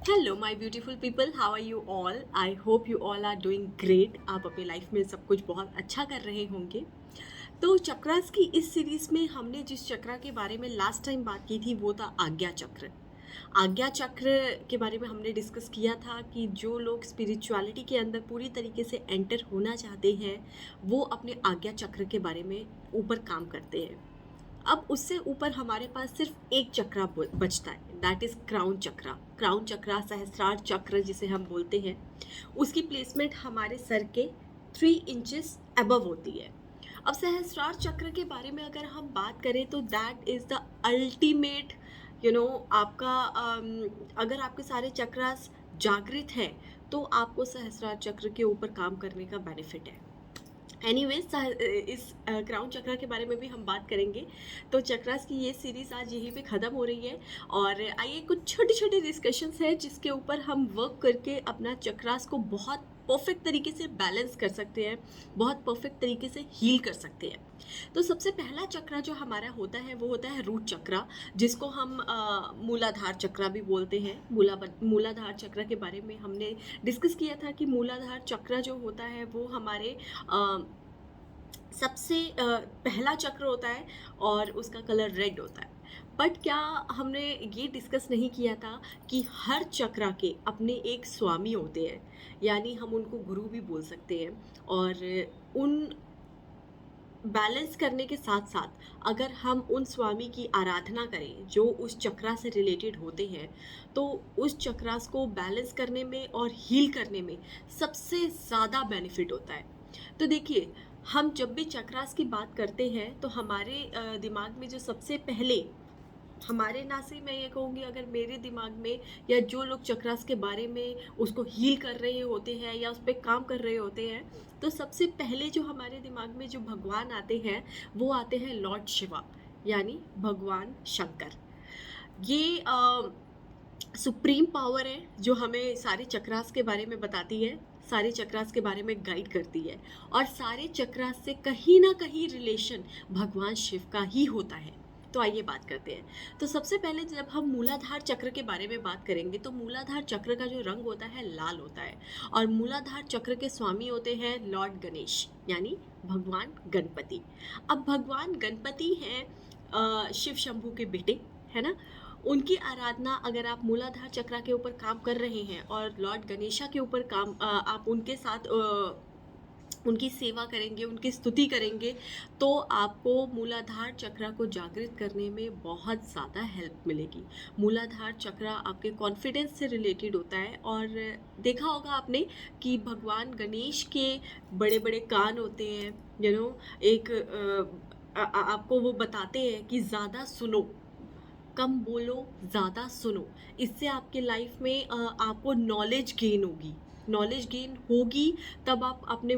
Hello my beautiful people, how are you all? I hope you all are doing great. आप अपनी life में सब कुछ बहुत अच्छा कर रहे होंगे। तो चक्रास की इस सीरीज में हमने जिस चक्र के बारे में लास्ट टाइम बात की थी वो था आज्ञा चक्र। आज्ञा चक्र के बारे में हमने डिस्कस किया था कि जो लोग स्पिरिचुअलिटी के अंदर पूरी तरीके से एंटर होना चाहते हैं वो अपने आज्ञा चक्र के बारे में ऊपर काम करते हैं। अब उससे ऊपर हमारे पास सिर्फ एक चक्र बचता है, दैट इज क्राउन चक्र। क्राउन चक्र, सहस्त्रार चक्र जिसे हम बोलते हैं, उसकी प्लेसमेंट हमारे सर के 3 इंचेस अबव होती है। अब सहस्त्रार चक्र के बारे में अगर हम बात करें तो दैट इज द अल्टीमेट, आपका अगर आपके सारे चक्रास जागृत हैं तो आपको सहस्त्रार चक्र के ऊपर काम करने का बेनिफिट है। एनीवेज, इस क्राउन चक्र के बारे में भी हम बात करेंगे। तो चक्रास की ये सीरीज आज यहीं पे ख़त्म हो रही है और आइए कुछ छोटे छोटे डिस्कशंस हैं जिसके ऊपर हम वर्क करके अपना चक्रास को बहुत परफेक्ट तरीके से बैलेंस कर सकते हैं, बहुत परफेक्ट तरीके से हील कर सकते हैं। तो सबसे पहला चक्र जो हमारा होता है वो होता है रूट चक्र, जिसको हम मूलाधार चक्र भी बोलते हैं। मूलाधार चक्र के बारे में हमने डिस्कस किया था कि मूलाधार चक्र जो होता है वो हमारे सबसे पहला चक्र होता है और उसका कलर रेड होता है। बट क्या हमने ये डिस्कस नहीं किया था कि हर चक्र के अपने एक स्वामी होते हैं, यानी हम उनको गुरु भी बोल सकते हैं। और उन बैलेंस करने के साथ साथ अगर हम उन स्वामी की आराधना करें जो उस चक्रा से रिलेटेड होते हैं तो उस चक्रास को बैलेंस करने में और हील करने में सबसे ज़्यादा बेनिफिट होता है। तो देखिए, हम जब भी चक्रास की बात करते हैं तो हमारे दिमाग में जो सबसे पहले, हमारे ना से मैं ये कहूँगी, अगर मेरे दिमाग में या जो लोग चक्रास के बारे में उसको हील कर रहे होते हैं या उस पर काम कर रहे होते हैं, तो सबसे पहले जो हमारे दिमाग में जो भगवान आते हैं वो आते हैं लॉर्ड शिवा, यानी भगवान शंकर। ये सुप्रीम पावर है जो हमें सारे चक्रास के बारे में बताती है, सारे चक्रास के बारे में गाइड करती है और सारे चक्रास से कहीं ना कहीं रिलेशन भगवान शिव का ही होता है। तो आइए बात करते हैं। तो सबसे पहले जब हम मूलाधार चक्र के बारे में बात करेंगे तो मूलाधार चक्र का जो रंग होता है लाल होता है और मूलाधार चक्र के स्वामी होते हैं लॉर्ड गणेश, यानी भगवान गणपति। अब भगवान गणपति हैं शिव शंभू के बेटे, है ना। उनकी आराधना अगर आप मूलाधार चक्र के ऊपर काम कर रहे हैं और लॉर्ड गणेशा के ऊपर काम आप उनके साथ उनकी सेवा करेंगे, उनकी स्तुति करेंगे, तो आपको मूलाधार चक्र को जागृत करने में बहुत ज़्यादा हेल्प मिलेगी। मूलाधार चक्र आपके कॉन्फिडेंस से रिलेटेड होता है और देखा होगा आपने कि भगवान गणेश के बड़े बड़े कान होते हैं, एक आपको वो बताते हैं कि ज़्यादा सुनो, कम बोलो, ज़्यादा सुनो। इससे आपके लाइफ में आपको नॉलेज गेन होगी। नॉलेज गेन होगी तब आप अपने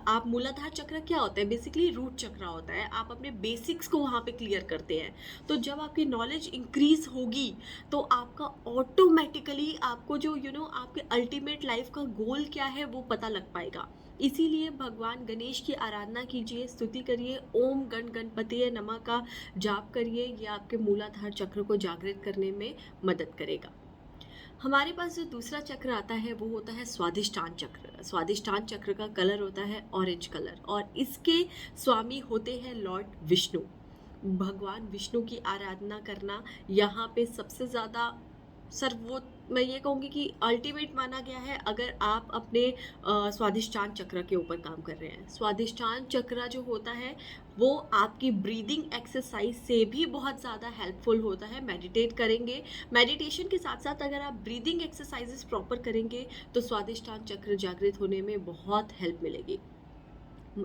आप मूलाधार चक्र क्या होता है, बेसिकली रूट चक्र होता है। आप अपने बेसिक्स को वहाँ पे क्लियर करते हैं। तो जब आपकी नॉलेज इंक्रीज होगी तो आपका ऑटोमेटिकली आपको जो आपके अल्टीमेट लाइफ का गोल क्या है वो पता लग पाएगा। इसीलिए भगवान गणेश की आराधना कीजिए, स्तुति करिए, ओम गण गणपतिये नमः का जाप करिए। ये आपके मूलाधार चक्र को जागृत करने में मदद करेगा। हमारे पास जो दूसरा चक्र आता है वो होता है स्वादिष्टान चक्र। स्वादिष्टान चक्र का कलर होता है ऑरेंज कलर और इसके स्वामी होते हैं लॉर्ड विष्णु। भगवान विष्णु की आराधना करना यहाँ पे सबसे ज़्यादा मैं ये कहूँगी कि अल्टीमेट माना गया है अगर आप अपने स्वादिष्टान चक्र के ऊपर काम कर रहे हैं। स्वादिष्टान चक्र जो होता है वो आपकी ब्रीदिंग एक्सरसाइज से भी बहुत ज़्यादा हेल्पफुल होता है। मेडिटेट करेंगे, मेडिटेशन के साथ साथ अगर आप ब्रीदिंग एक्सरसाइजेस प्रॉपर करेंगे तो स्वादिष्टान चक्र जागृत होने में बहुत हेल्प मिलेगी।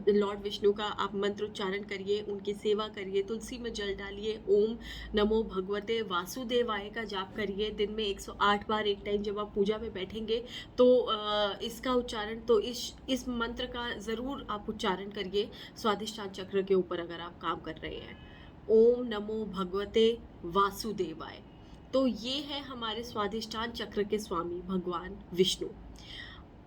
लॉर्ड विष्णु का आप मंत्र उच्चारण करिए, उनकी सेवा करिए, तुलसी में जल डालिए, ओम नमो भगवते वासुदेवाय का जाप करिए दिन में 108 बार एक टाइम। जब आप पूजा में बैठेंगे तो इसका उच्चारण, तो इस मंत्र का ज़रूर आप उच्चारण करिए स्वादिष्टान चक्र के ऊपर अगर आप काम कर रहे हैं। ओम नमो भगवते वासुदेवाय। तो ये है हमारे स्वादिष्टान चक्र के स्वामी भगवान विष्णु।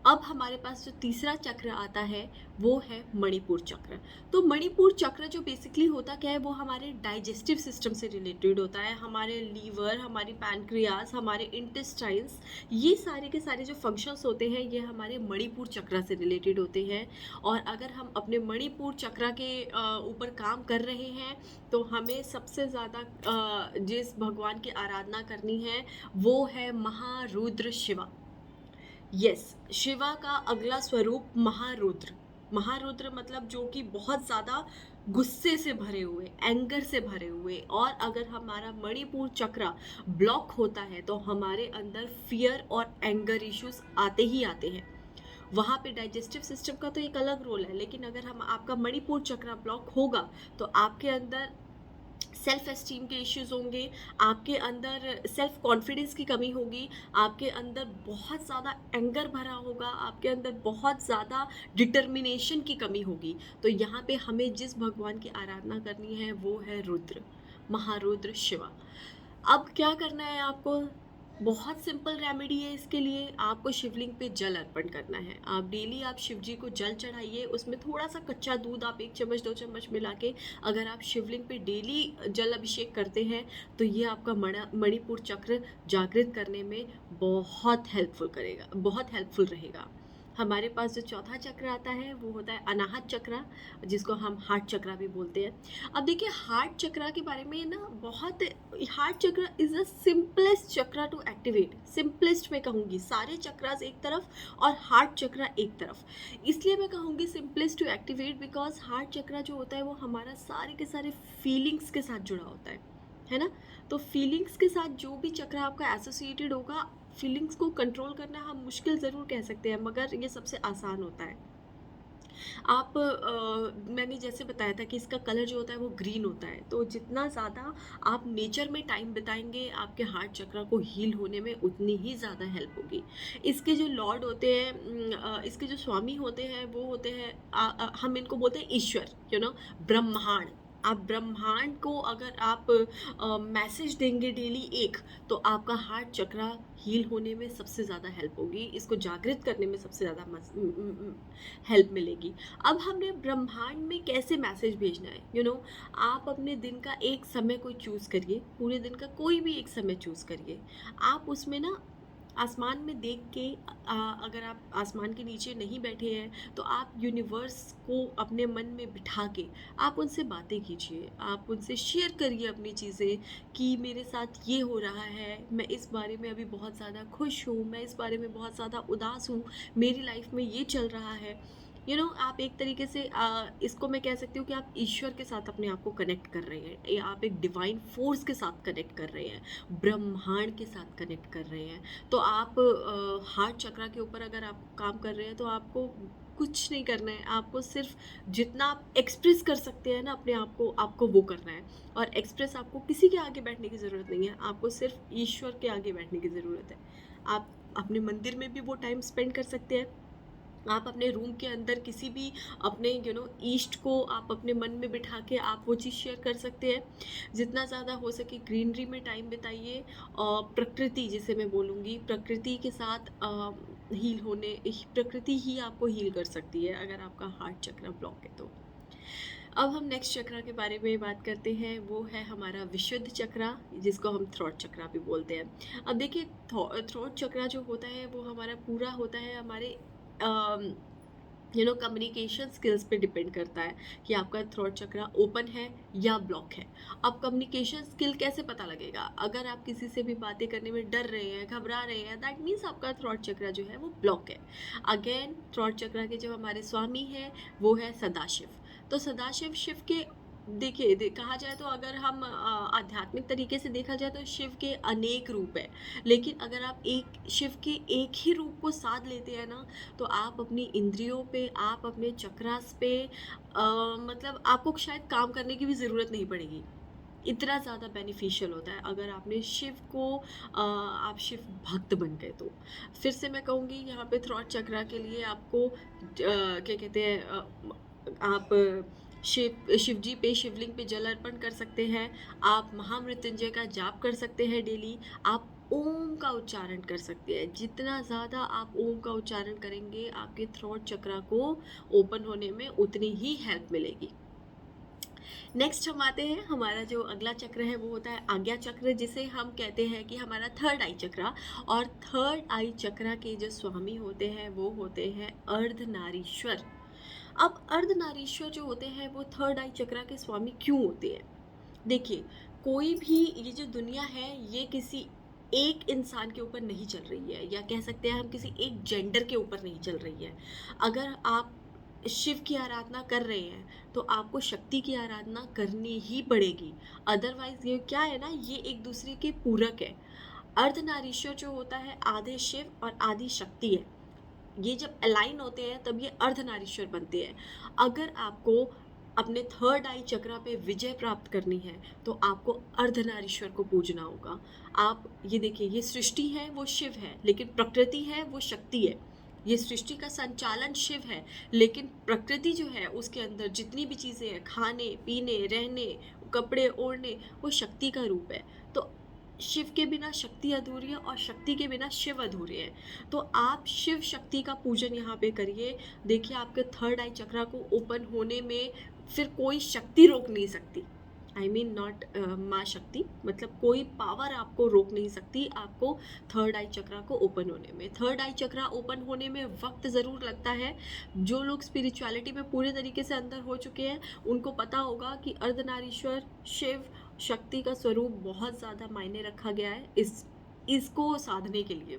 अब हमारे पास जो तीसरा चक्र आता है वो है मणिपुर चक्र। तो मणिपुर चक्र जो बेसिकली होता क्या है, वो हमारे डाइजेस्टिव सिस्टम से रिलेटेड होता है। हमारे लीवर, हमारी पैनक्रियास, हमारे इंटेस्टाइन्स, ये सारे के सारे जो फंक्शंस होते हैं ये हमारे मणिपुर चक्र से रिलेटेड होते हैं। और अगर हम अपने मणिपुर चक्र के ऊपर काम कर रहे हैं तो हमें सबसे ज़्यादा जिस भगवान की आराधना करनी है वो है महारुद्र शिवा। यस, शिवा का अगला स्वरूप महारुद्र। महारुद्र मतलब जो कि बहुत ज़्यादा गुस्से से भरे हुए, एंगर से भरे हुए। और अगर हमारा मणिपुर चक्र ब्लॉक होता है तो हमारे अंदर फियर और एंगर इश्यूज आते ही आते हैं। वहाँ पे डाइजेस्टिव सिस्टम का तो एक अलग रोल है, लेकिन अगर हम आपका मणिपुर चक्र ब्लॉक होगा तो आपके अंदर सेल्फ एस्टीम के इश्यूज होंगे, आपके अंदर सेल्फ कॉन्फिडेंस की कमी होगी, आपके अंदर बहुत ज़्यादा एंगर भरा होगा, आपके अंदर बहुत ज़्यादा डिटर्मिनेशन की कमी होगी। तो यहाँ पे हमें जिस भगवान की आराधना करनी है वो है रुद्र, महारुद्र शिवा। अब क्या करना है आपको, बहुत सिंपल रेमेडी है इसके लिए। आपको शिवलिंग पे जल अर्पण करना है। आप डेली आप शिव जी को जल चढ़ाइए, उसमें थोड़ा सा कच्चा दूध आप 1 चम्मच 2 चम्मच मिला के अगर आप शिवलिंग पे डेली जल अभिषेक करते हैं तो ये आपका मणिपुर चक्र जागृत करने में बहुत हेल्पफुल करेगा, बहुत हेल्पफुल रहेगा। हमारे पास जो चौथा चक्र आता है वो होता है अनाहत चक्र, जिसको हम हार्ट चक्र भी बोलते हैं। अब देखिए हार्ट चक्र के बारे में ना बहुत, हार्ट चक्र इज द सिंपलेस्ट चक्र टू एक्टिवेट। सिंपलेस्ट मैं कहूँगी, सारे चक्रास एक तरफ और हार्ट चक्र एक तरफ। इसलिए मैं कहूँगी simplest to activate because heart chakra जो होता है वो हमारा सारे के सारे फीलिंग्स के साथ जुड़ा होता है ना। तो फीलिंग्स के साथ जो भी चक्र आपका एसोसिएटेड होगा, फीलिंग्स को कंट्रोल करना हम मुश्किल ज़रूर कह सकते हैं मगर ये सबसे आसान होता है। आप मैंने जैसे बताया था कि इसका कलर जो होता है वो ग्रीन होता है। तो जितना ज़्यादा आप नेचर में टाइम बिताएंगे आपके हार्ट चक्र को हील होने में उतनी ही ज़्यादा हेल्प होगी। इसके जो लॉर्ड होते हैं, इसके जो स्वामी होते हैं वो होते हैं, हम इनको बोलते हैं ईश्वर, ब्रह्मांड। आप ब्रह्मांड को अगर आप मैसेज देंगे डेली एक, तो आपका हार्ट चक्र हील होने में सबसे ज़्यादा हेल्प होगी, इसको जागृत करने में सबसे ज़्यादा हेल्प मिलेगी। अब हमने ब्रह्मांड में कैसे मैसेज भेजना है, आप अपने दिन का एक समय कोई चूज़ करिए, पूरे दिन का कोई भी एक समय चूज़ करिए। आप उसमें ना आसमान में देख के, अगर आप आसमान के नीचे नहीं बैठे हैं तो आप यूनिवर्स को अपने मन में बिठा के आप उनसे बातें कीजिए, आप उनसे शेयर करिए अपनी चीज़ें कि मेरे साथ ये हो रहा है, मैं इस बारे में अभी बहुत ज़्यादा खुश हूँ, मैं इस बारे में बहुत ज़्यादा उदास हूँ, मेरी लाइफ में ये चल रहा है। आप एक तरीके से इसको मैं कह सकती हूँ कि आप ईश्वर के साथ अपने आप को कनेक्ट कर रहे हैं, या आप एक डिवाइन फोर्स के साथ कनेक्ट कर रहे हैं, ब्रह्मांड के साथ कनेक्ट कर रहे हैं। तो आप हार्ट चक्र के ऊपर अगर आप काम कर रहे हैं तो आपको कुछ नहीं करना है, आपको सिर्फ जितना आप एक्सप्रेस कर सकते हैं ना अपने आप को, आपको वो करना है। और एक्सप्रेस आपको किसी के आगे बैठने की ज़रूरत नहीं है, आपको सिर्फ ईश्वर के आगे बैठने की ज़रूरत है। आप अपने मंदिर में भी वो टाइम स्पेंड कर सकते हैं, आप अपने रूम के अंदर किसी भी अपने ईस्ट को आप अपने मन में बिठा के आप वो चीज़ शेयर कर सकते हैं। जितना ज़्यादा हो सके ग्रीनरी में टाइम बिताइए, और प्रकृति, जिसे मैं बोलूँगी प्रकृति के साथ हील होने, प्रकृति ही आपको हील कर सकती है अगर आपका हार्ट चक्र ब्लॉक है तो। अब हम नेक्स्ट चक्र के बारे में बात करते हैं, वो है हमारा विशुद्ध चक्र, जिसको हम थ्रोट चक्र भी बोलते हैं। अब देखिए थ्रोट चक्र जो होता है वो हमारा पूरा होता है हमारे कम्युनिकेशन स्किल्स पे डिपेंड करता है कि आपका थ्रोट चक्र ओपन है या ब्लॉक है। अब कम्युनिकेशन स्किल कैसे पता लगेगा, अगर आप किसी से भी बातें करने में डर रहे हैं, घबरा रहे हैं, दैट मीन्स आपका थ्रोट चक्र जो है वो ब्लॉक है। अगेन थ्रोट चक्र के जो हमारे स्वामी हैं वो है सदाशिव। तो सदाशिव शिव के, देखिए कहा जाए तो अगर हम आध्यात्मिक तरीके से देखा जाए तो शिव के अनेक रूप है, लेकिन अगर आप एक शिव के एक ही रूप को साध लेते हैं ना तो आप अपनी इंद्रियों पे, आप अपने चक्रास पे मतलब आपको शायद काम करने की भी ज़रूरत नहीं पड़ेगी। इतना ज़्यादा बेनिफिशियल होता है अगर आपने शिव को आप शिव भक्त बन गए तो। फिर से मैं कहूँगी यहाँ पे थ्रोट चक्र के लिए आपको क्या कहते हैं, आप शिव जी पे, शिवलिंग पे जल अर्पण कर सकते हैं, आप महामृत्युंजय का जाप कर सकते हैं डेली, आप ओम का उच्चारण कर सकते हैं। जितना ज़्यादा आप ओम का उच्चारण करेंगे, आपके थ्रोट चक्रा को ओपन होने में उतनी ही हेल्प मिलेगी। नेक्स्ट हम आते हैं, हमारा जो अगला चक्र है वो होता है आज्ञा चक्र, जिसे हम कहते हैं कि हमारा थर्ड आई चक्रा। और थर्ड आई चक्रा के जो स्वामी होते हैं वो होते हैं अर्धनारीश्वर। अब अर्धनारीश्वर जो होते हैं वो थर्ड आई चक्रा के स्वामी क्यों होते हैं? देखिए, कोई भी ये जो दुनिया है ये किसी एक इंसान के ऊपर नहीं चल रही है, या कह सकते हैं हम किसी एक जेंडर के ऊपर नहीं चल रही है। अगर आप शिव की आराधना कर रहे हैं तो आपको शक्ति की आराधना करनी ही पड़ेगी। अदरवाइज ये क्या है ना, ये एक दूसरे के पूरक है। अर्धनारीश्वर जो होता है आधे शिव और आधी शक्ति है। ये जब अलाइन होते हैं तब ये अर्धनारीश्वर बनते हैं। अगर आपको अपने थर्ड आई चक्रा पे विजय प्राप्त करनी है तो आपको अर्धनारीश्वर को पूजना होगा। आप ये देखिए, ये सृष्टि है वो शिव है, लेकिन प्रकृति है वो शक्ति है। ये सृष्टि का संचालन शिव है, लेकिन प्रकृति जो है उसके अंदर जितनी भी चीज़ें हैं, खाने पीने रहने कपड़े ओढ़ने, वो शक्ति का रूप है। तो शिव के बिना शक्ति अधूरी है और शक्ति के बिना शिव अधूरे हैं। तो आप शिव शक्ति का पूजन यहाँ पे करिए। देखिए, आपके थर्ड आई चक्रा को ओपन होने में फिर कोई शक्ति रोक नहीं सकती। आई मीन नॉट माँ शक्ति, मतलब कोई पावर आपको रोक नहीं सकती आपको थर्ड आई चक्रा को ओपन होने में। थर्ड आई चक्रा ओपन होने में वक्त ज़रूर लगता है। जो लोग स्पिरिचुअलिटी में पूरे तरीके से अंदर हो चुके हैं उनको पता होगा कि अर्धनारीश्वर शिव शक्ति का स्वरूप बहुत ज़्यादा मायने रखा गया है इसको साधने के लिए,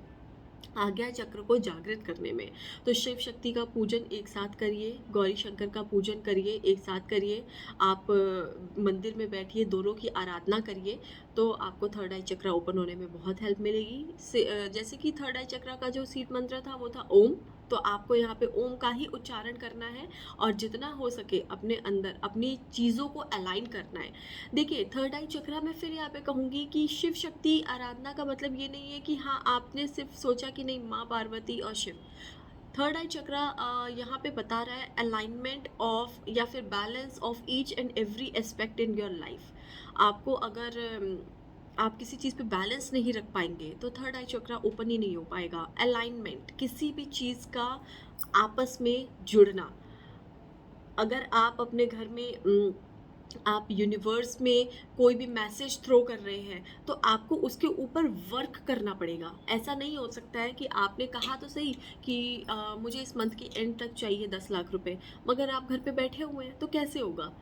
आज्ञा चक्र को जागृत करने में। तो शिव शक्ति का पूजन एक साथ करिए, गौरी शंकर का पूजन करिए, एक साथ करिए। आप मंदिर में बैठिए, दोनों की आराधना करिए, तो आपको थर्ड आई चक्रा ओपन होने में बहुत हेल्प मिलेगी। जैसे कि थर्ड आई चक्रा का जो सीड मंत्र था वो था ओम, तो आपको यहाँ पे ओम का ही उच्चारण करना है और जितना हो सके अपने अंदर अपनी चीज़ों को अलाइन करना है। देखिए, थर्ड आई चक्रा में फिर यहाँ पे कहूँगी कि शिव शक्ति आराधना का मतलब ये नहीं है कि हाँ आपने सिर्फ सोचा कि नहीं माँ पार्वती और शिव। थर्ड आई चक्रा यहाँ पे बता रहा है अलाइनमेंट ऑफ या फिर balance of each and every aspect in your life. आपको अगर आप किसी चीज़ पे बैलेंस नहीं रख पाएंगे तो थर्ड आई चक्रा ओपन ही नहीं हो पाएगा। अलाइनमेंट, किसी भी चीज़ का आपस में जुड़ना। अगर आप अपने घर में आप यूनिवर्स में कोई भी मैसेज थ्रो कर रहे हैं तो आपको उसके ऊपर वर्क करना पड़ेगा। ऐसा नहीं हो सकता है कि आपने कहा तो सही कि मुझे इस मंथ के एंड तक चाहिए 10 लाख रुपए, मगर आप घर पे बैठे हुए हैं तो कैसे होगा?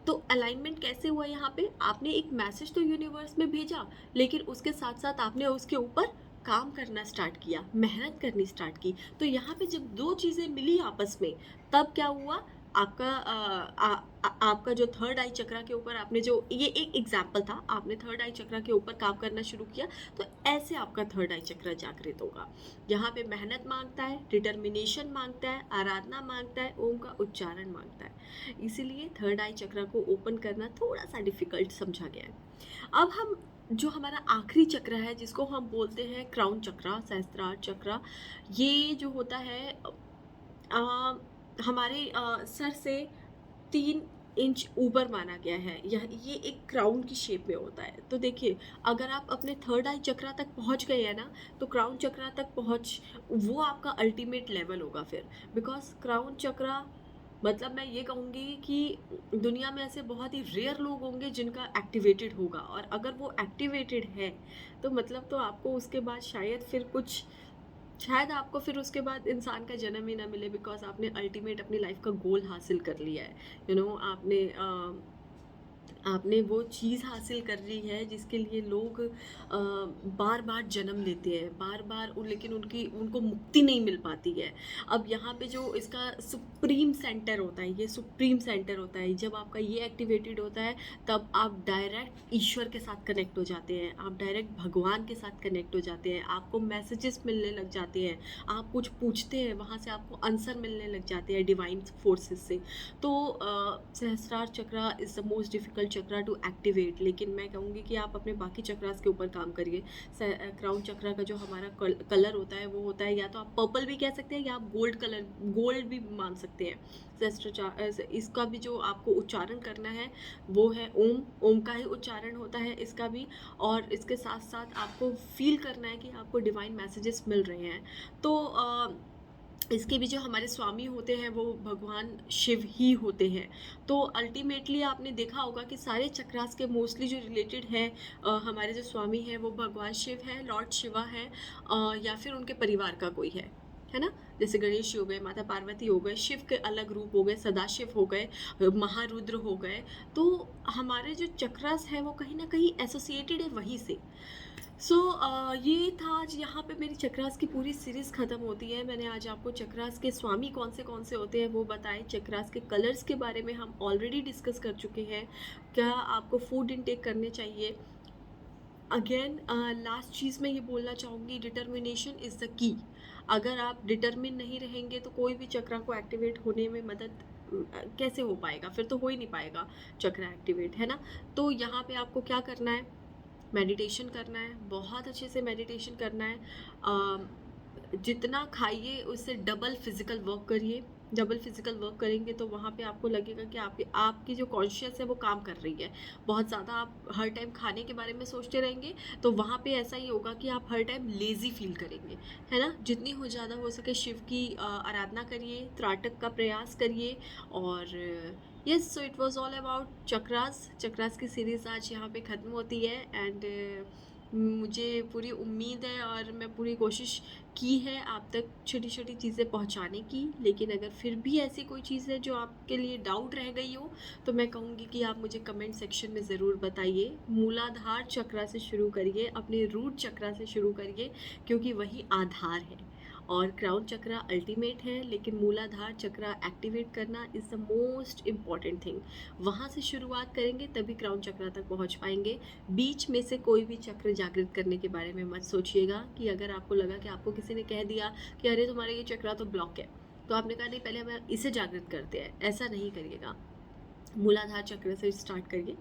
तो अलाइनमेंट कैसे हुआ? यहाँ पे आपने एक मैसेज तो यूनिवर्स में भेजा, लेकिन उसके साथ साथ आपने उसके ऊपर काम करना स्टार्ट किया, मेहनत करनी स्टार्ट की। तो यहाँ पे जब दो चीज़ें मिली आपस में, तब क्या हुआ? आपका आपका जो थर्ड आई चक्रा के ऊपर आपने जो, ये एक एग्जाम्पल था, आपने थर्ड आई चक्रा के ऊपर काम करना शुरू किया, तो ऐसे आपका थर्ड आई चक्रा जागृत होगा। यहाँ पे मेहनत मांगता है, डिटर्मिनेशन मांगता है, आराधना मांगता है, ओम का उच्चारण मांगता है। इसीलिए थर्ड आई चक्रा को ओपन करना थोड़ा सा डिफिकल्ट समझा गया है। अब हम जो हमारा आखिरी चक्र है जिसको हम बोलते हैं क्राउन चक्रा, सहस्त्रार चक्रा, ये जो होता है हमारे सर से 3 इंच ऊपर माना गया है। ये एक क्राउन की शेप में होता है। तो देखिए, अगर आप अपने थर्ड आई चक्रा तक पहुंच गए हैं ना, तो क्राउन चक्रा तक पहुंच, वो आपका अल्टीमेट लेवल होगा फिर। बिकॉज क्राउन चक्रा मतलब मैं ये कहूँगी कि दुनिया में ऐसे बहुत ही रेयर लोग होंगे जिनका एक्टिवेटेड होगा, और अगर वो एक्टिवेटेड है तो मतलब तो आपको उसके बाद शायद आपको फिर उसके बाद इंसान का जन्म ही ना मिले, बिकॉज आपने अल्टीमेट अपनी लाइफ का गोल हासिल कर लिया है। आपने वो चीज़ हासिल कर ली है जिसके लिए लोग बार बार जन्म लेते हैं, बार बार, लेकिन उनको मुक्ति नहीं मिल पाती है। अब यहाँ पे जो इसका सुप्रीम सेंटर होता है, ये सुप्रीम सेंटर होता है, जब आपका ये एक्टिवेटेड होता है तब आप डायरेक्ट ईश्वर के साथ कनेक्ट हो जाते हैं, आप डायरेक्ट भगवान के साथ कनेक्ट हो जाते हैं, आपको मैसेजेस मिलने लग जाते हैं, आप कुछ पूछते हैं वहाँ से आपको आंसर मिलने लग जाते हैं डिवाइन फोर्सेस से। तो Sahasrara chakra is the most difficult circle chakra to activate, लेकिन मैं कहूँगी कि आप अपने बाकी चक्रास के ऊपर काम करिए। क्राउन चक्रा का जो हमारा कलर होता है वो होता है, या तो आप पर्पल भी कह सकते हैं या आप गोल्ड भी मान सकते हैं। इसका भी जो आपको उच्चारण करना है वो है ओम। ओम का ही उच्चारण होता है इसका भी, और इसके साथ साथ आपको फील करना है कि आपको डिवाइन मैसेजेस मिल रहे हैं। तो इसके भी जो हमारे स्वामी होते हैं वो भगवान शिव ही होते हैं। तो अल्टीमेटली आपने देखा होगा कि सारे चक्रास के मोस्टली जो रिलेटेड हैं, हमारे जो स्वामी हैं वो भगवान शिव है, लॉर्ड शिवा है, या फिर उनके परिवार का कोई है ना। जैसे गणेश हो गए, माता पार्वती हो गए, शिव के अलग रूप हो गए, सदाशिव हो गए, महारुद्र हो गए। तो हमारे जो चक्रास हैं वो कहीं ना कहीं एसोसिएटेड है वहीं से। ये था आज। यहाँ पे मेरी चक्रास की पूरी सीरीज़ ख़त्म होती है। मैंने आज आपको चक्रास के स्वामी कौन से होते हैं वो बताए। चक्रास के कलर्स के बारे में हम ऑलरेडी डिस्कस कर चुके हैं। क्या आपको फूड इनटेक करने चाहिए। अगेन लास्ट चीज़ मैं ये बोलना चाहूँगी, डिटर्मिनेशन इज़ द की। अगर आप डिटर्मिन नहीं रहेंगे तो कोई भी चक्रा को एक्टिवेट होने में मदद कैसे हो पाएगा, फिर तो हो ही नहीं पाएगा चक्रा एक्टिवेट, है ना। तो यहाँ पे आपको क्या करना है, मेडिटेशन करना है, बहुत अच्छे से मेडिटेशन करना है। जितना खाइए उससे डबल फिजिकल वर्क करिए। डबल फिजिकल वर्क करेंगे तो वहाँ पे आपको लगेगा कि आपकी जो कॉन्शियस है वो काम कर रही है। बहुत ज़्यादा आप हर टाइम खाने के बारे में सोचते रहेंगे तो वहाँ पे ऐसा ही होगा कि आप हर टाइम लेज़ी फील करेंगे, है ना। जितनी हो ज़्यादा हो सके शिव की आराधना करिए, त्राटक का प्रयास करिए। और yes, so it was all about chakras की सीरीज़ आज यहाँ पे ख़त्म होती है। एंड मुझे पूरी उम्मीद है और मैं पूरी कोशिश की है आप तक छोटी छोटी चीज़ें पहुंचाने की। लेकिन अगर फिर भी ऐसी कोई चीज़ है जो आपके लिए डाउट रह गई हो तो मैं कहूँगी कि आप मुझे कमेंट सेक्शन में ज़रूर बताइए। मूलाधार चक्रा से शुरू करिए, अपने रूट चक्रा से शुरू करिए, क्योंकि वही आधार है। और क्राउन चक्रा अल्टीमेट है, लेकिन मूलाधार चक्रा एक्टिवेट करना is the most important thing. वहाँ से शुरुआत करेंगे तभी क्राउन चक्रा तक पहुँच पाएंगे। बीच में से कोई भी चक्र जागृत करने के बारे में मत सोचिएगा कि अगर आपको लगा कि आपको किसी ने कह दिया कि अरे तुम्हारा ये चक्रा तो ब्लॉक है, तो आपने कहा नहीं पहले हम इसे जागृत करते हैं, ऐसा नहीं करिएगा। मूलाधार चक्र से स्टार्ट करिए।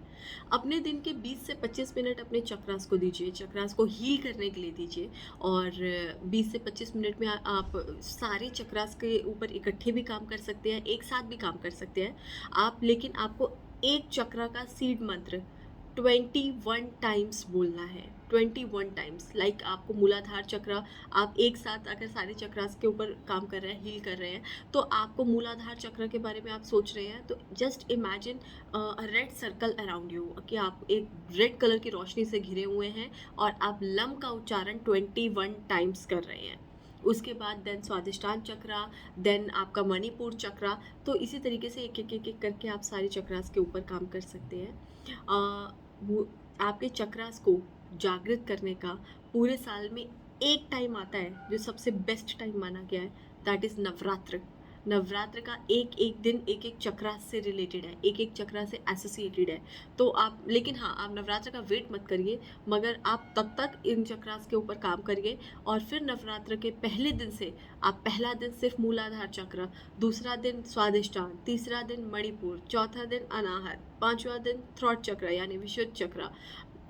अपने दिन के 20 से 25 मिनट अपने चक्रास को दीजिए, चक्रास को हील करने के लिए दीजिए। और 20 से 25 मिनट में आप सारे चक्रास के ऊपर इकट्ठे भी काम कर सकते हैं, एक साथ भी काम कर सकते हैं आप। लेकिन आपको एक चक्रा का सीड मंत्र 21 टाइम्स बोलना है। 21 टाइम्स, लाइक आपको मूलाधार चक्रा, आप एक साथ अगर सारे चक्रास के ऊपर काम कर रहे हैं, हील कर रहे हैं, तो आपको मूलाधार चक्र के बारे में आप सोच रहे हैं तो just imagine a red circle around you, कि आप एक रेड कलर की रोशनी से घिरे हुए हैं और आप लम का उच्चारण 21 टाइम्स कर रहे हैं। उसके बाद देन स्वादिष्टान चक्रा, देन आपका मणिपुर चक्रा। तो इसी तरीके से एक करके आप सारे चक्रास के ऊपर काम कर सकते हैं। आपके चक्रास को जागृत करने का पूरे साल में एक टाइम आता है जो सबसे बेस्ट टाइम माना गया है, दैट इज़ नवरात्र। नवरात्र का एक एक दिन एक एक चक्रा से रिलेटेड है, एक एक चक्रा से एसोसिएटेड है। तो आप, लेकिन हाँ, आप नवरात्र का वेट मत करिए, मगर आप तब तक इन चक्रास के ऊपर काम करिए। और फिर नवरात्र के पहले दिन से आप पहला दिन सिर्फ मूलाधार चक्र, दूसरा दिन स्वादिष्टान, तीसरा दिन मणिपुर, चौथा दिन अनाहत, पांचवा दिन थ्रोट चक्र यानी विशुद्ध चक्र,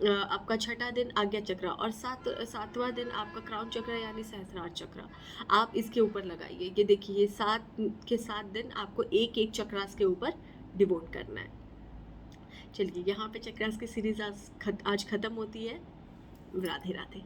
आपका छठा दिन आज्ञा चक्र, और सातवां दिन आपका क्राउन चक्र यानी सहस्रार चक्र। आप इसके ऊपर लगाइए। ये देखिए, ये 7 दिन आपको एक एक चक्रास के ऊपर डिवोट करना है। चलिए, यहाँ पे चक्रास की सीरीज आज खत्म होती है। राधे राधे।